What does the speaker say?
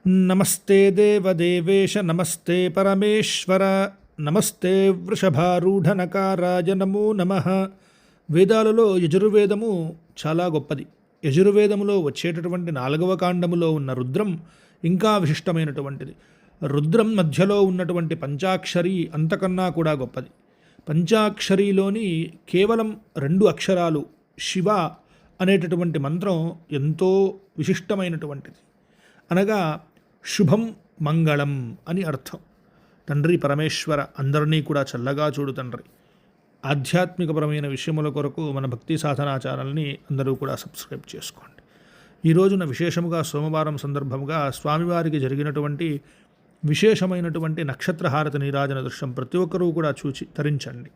నమస్తే దేవదేవేశ నమస్తే పరమేశ్వర నమస్తే వృషభారూఢనకారాయ నమో నమః. వేదాలలో యజుర్వేదము చాలా గొప్పది. యజుర్వేదములో వచ్చేటటువంటి 4వ కాండములో ఉన్న రుద్రం ఇంకా విశిష్టమైనటువంటిది. రుద్రం మధ్యలో ఉన్నటువంటి పంచాక్షరి అంతకన్నా కూడా గొప్పది. పంచాక్షరిలోని కేవలం 2 అక్షరాలు శివ అనేటటువంటి మంత్రం ఎంతో విశిష్టమైనటువంటిది. అనగా శుభం మంగళం అని అర్థం. తండ్రి పరమేశ్వర అందరినీ కూడా చల్లగా చూడు తండ్రి. ఆధ్యాత్మికపరమైన విషయముల కొరకు మన భక్తి సాధనా ఛానల్ని అందరూ కూడా సబ్స్క్రైబ్ చేసుకోండి. ఈ రోజున విశేషముగా సోమవారం సందర్భంగా స్వామివారికి జరిగినటువంటి విశేషమైనటువంటి నక్షత్రహారతి నీరాజన దృశ్యం ప్రతి ఒక్కరూ కూడా చూచి తరించండి.